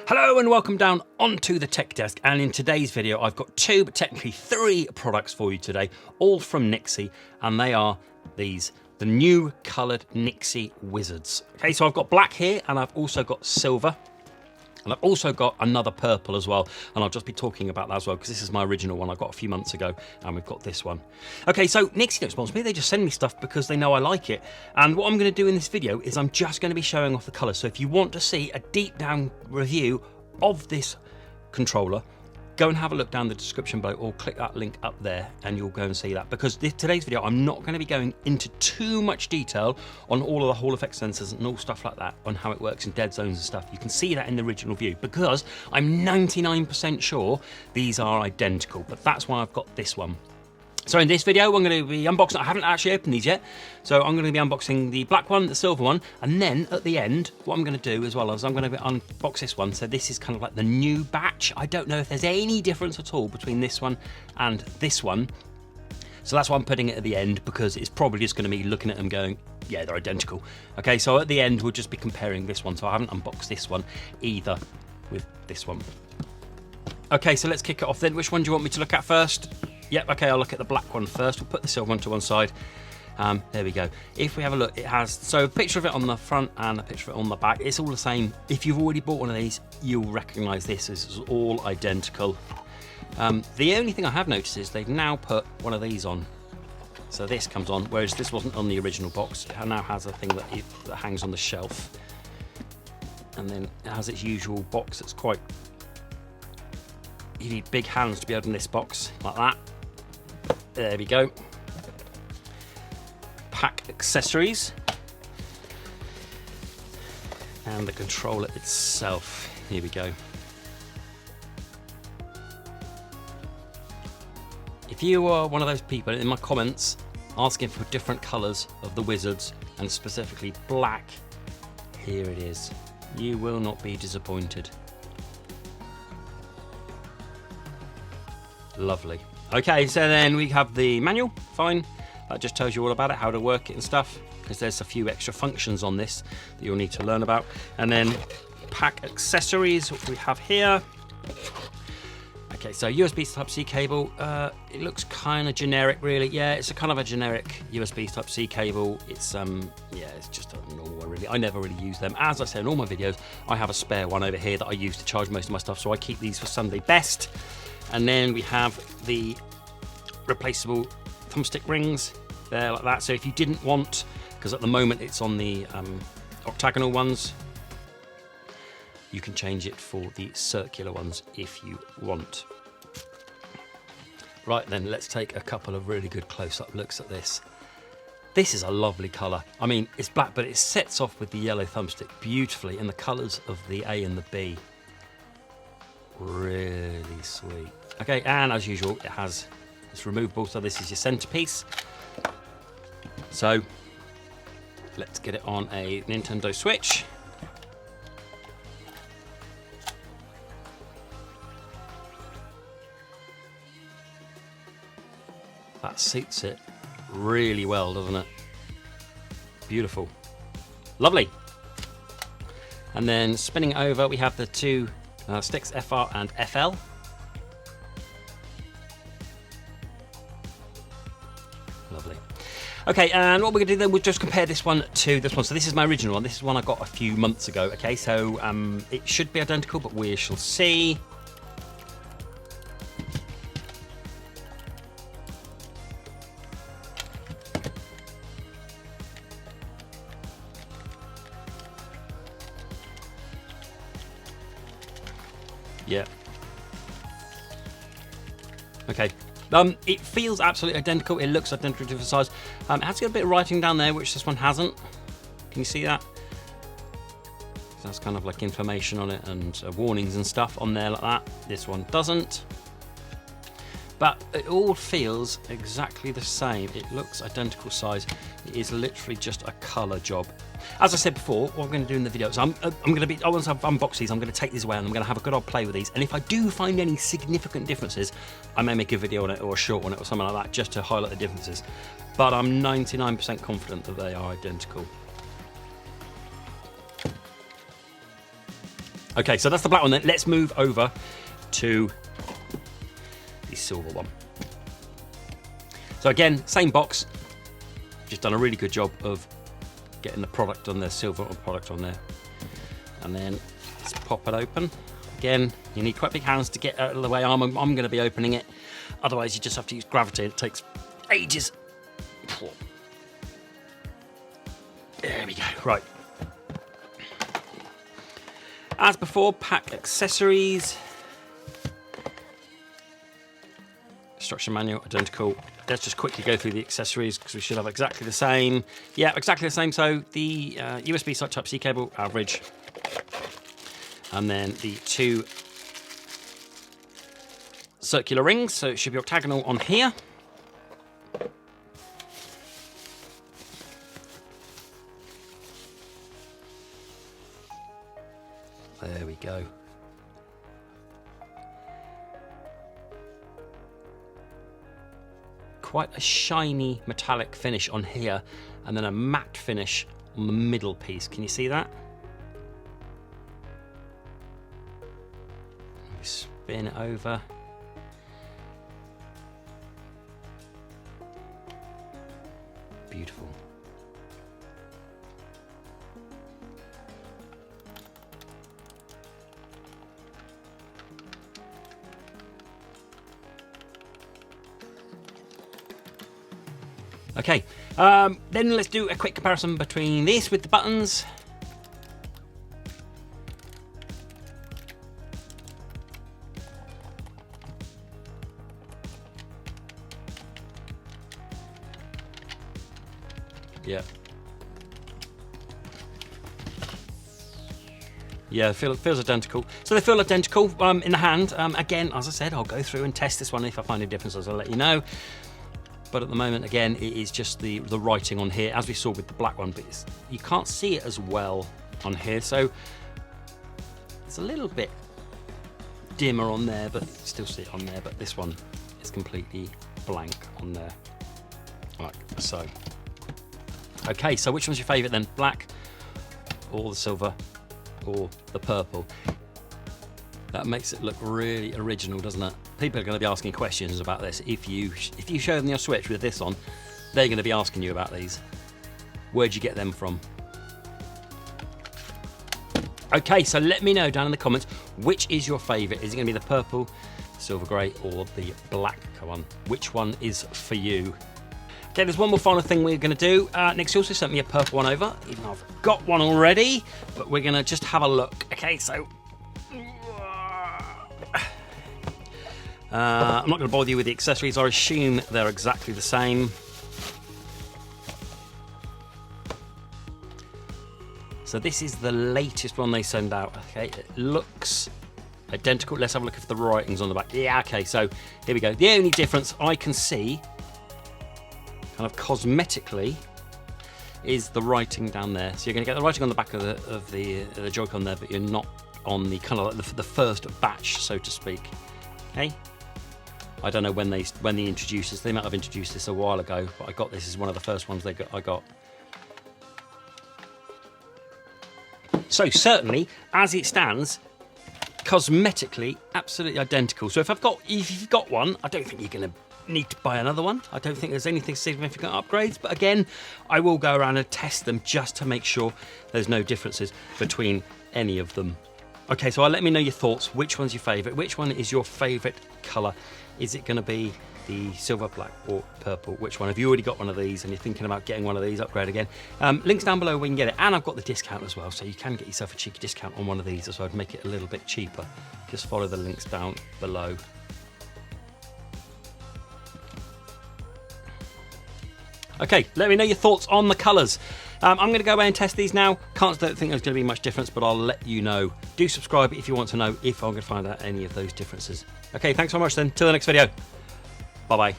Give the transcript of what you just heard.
Hello and welcome down onto the tech desk, and in today's video I've got two, but technically three products for you today, all from Nyxi, and they are these, the new coloured Nyxi wizards. Okay, so I've got black here and I've also got silver. And I've also got another purple as well, and I'll just be talking about that as well because this is my original one I got a few months ago, and we've got this one. Okay, so Nyxi don't sponsor me, they just send me stuff because they know I like it. And what I'm going to do in this video is I'm just going to be showing off the colours. So if you want to see a deep down review of this controller, go and have a look down the description below or click that link up there and you'll go and see that. Because today's video, I'm not going to be going into too much detail on all of the Hall effect sensors and all stuff like that, on how it works in dead zones and stuff. You can see that in the original view because I'm 99% sure these are identical, but that's why I've got this one. So in this video, I'm going to be unboxing, I haven't actually opened these yet, so I'm going to be unboxing the black one, the silver one, and then at the end, what I'm going to do as well is I'm going to unbox this one. So this is kind of like the new batch. I don't know if there's any difference at all between this one and this one. So that's why I'm putting it at the end, because it's probably just going to be looking at them going, yeah, they're identical. Okay, so at the end, we'll just be comparing this one. So I haven't unboxed this one either with this one. Okay, so let's kick it off then. Which one do you want me to look at first? Yep, okay, I'll look at the black one first. We'll put the silver one to one side. There we go. If we have a look, it has, so a picture of it on the front and a picture of it on the back. It's all the same. If you've already bought one of these, you'll recognise this as all identical. The only thing I have noticed is they've now put one of these on. So this comes on, whereas this wasn't on the original box. It now has a thing that hangs on the shelf. And then it has its usual box that's quite, you need big hands to be opening this box, like that. There we go. Pack accessories. And the controller itself. Here we go. If you are one of those people in my comments asking for different colours of the wizards, and specifically black, here it is. You will not be disappointed. Lovely. Okay, so then we have the manual, fine. That just tells you all about it, how to work it and stuff, because there's a few extra functions on this that you'll need to learn about. And then pack accessories, which we have here. Okay, so USB Type-C cable. It looks kind of generic, really. Yeah, it's a kind of a generic USB Type-C cable. It's yeah, it's just a normal one, really. I never really use them. As I say in all my videos, I have a spare one over here that I use to charge most of my stuff, so I keep these for Sunday best. And then we have the replaceable thumbstick rings there, like that. So if you didn't want, because at the moment it's on the octagonal ones, you can change it for the circular ones if you want. Right then, let's take a couple of really good close-up looks at this. This is a lovely colour. I mean, it's black, but it sets off with the yellow thumbstick beautifully, and the colours of the A and the B. Really sweet. Okay, and as usual, it's removable, so this is your centerpiece. So let's get it on a Nintendo Switch. That suits it really well, doesn't it? Beautiful. Lovely. And then spinning it over, we have the two sticks, FR and FL. Lovely. Okay, and what we're going to do then, we'll just compare this one to this one. So this is my original one. This is one I got a few months ago. Okay, so it should be identical, but we shall see. Yeah. Okay. It feels absolutely identical. It looks identical to the size. It has got a bit of writing down there, which this one hasn't. Can you see that? So that's kind of like information on it and warnings and stuff on there like that. This one doesn't. But it all feels exactly the same. It looks identical size. It is literally just a colour job. As I said before, what I'm going to do in the video is once I've unboxed these, I'm going to take these away and I'm going to have a good old play with these. And if I do find any significant differences, I may make a video on it or a short on it or something like that, just to highlight the differences. But I'm 99% confident that they are identical. Okay, so that's the black one then. Let's move over to the silver one. So again, same box, just done a really good job of getting the product on there, silver product on there. And then let's pop it open. Again, you need quite big hands to get out of the way. I'm going to be opening it. Otherwise, you just have to use gravity. It takes ages. There we go. Right. As before, pack accessories. Instruction manual, identical. Let's just quickly go through the accessories because we should have exactly the same. Yeah, exactly the same. So the USB Type-C cable, average. And then the 2 circular rings. So it should be octagonal on here. There we go. Quite a shiny metallic finish on here, and then a matte finish on the middle piece. Can you see that? Spin it over. Beautiful. Okay, then let's do a quick comparison between this with the buttons. Yeah, it feels identical. So they feel identical in the hand. Again, as I said, I'll go through and test this one. If I find any differences, I'll let you know. But at the moment, again, it is just the writing on here, as we saw with the black one, but you can't see it as well on here. So it's a little bit dimmer on there, but you still see it on there. But this one is completely blank on there, like so. Okay, so which one's your favorite then? Black or the silver or the purple? That makes it look really original, doesn't it? People are going to be asking questions about this. If you show them your Switch with this on, they're going to be asking you about these. Where'd you get them from? Okay, so let me know down in the comments, which is your favorite? Is it going to be the purple, silver grey, or the black one? Which one is for you? Okay, there's one more final thing we're going to do. Nyxi also sent me a purple one over, even though I've got one already, but we're going to just have a look. Okay, so I'm not going to bother you with the accessories. I assume they're exactly the same. So this is the latest one they send out. Okay, it looks identical. Let's have a look if the writing's on the back. Yeah, okay, so here we go. The only difference I can see, kind of cosmetically, is the writing down there. So you're going to get the writing on the back of the Joy-Con there, but you're not on the kind of like the first batch, so to speak. Okay. I don't know when they introduced this. They might have introduced this a while ago, but I got this as one of the first ones I got. So certainly, as it stands, cosmetically absolutely identical. So if you've got one, I don't think you're going to need to buy another one. I don't think there's anything significant upgrades, but again, I will go around and test them just to make sure there's no differences between any of them. Okay, so let me know your thoughts. Which one's your favorite? Which one is your favorite color? Is it going to be the silver, black, or purple? Which one? Have you already got one of these and you're thinking about getting one of these, upgrade again? Links down below where you can get it, and I've got the discount as well, so you can get yourself a cheeky discount on one of these as well to make it a little bit cheaper. Just follow the links down below. Okay, let me know your thoughts on the colours. I'm going to go away and test these now. Don't think there's going to be much difference, but I'll let you know. Do subscribe if you want to know if I'm going to find out any of those differences. Okay, thanks so much then. Till the next video. Bye-bye.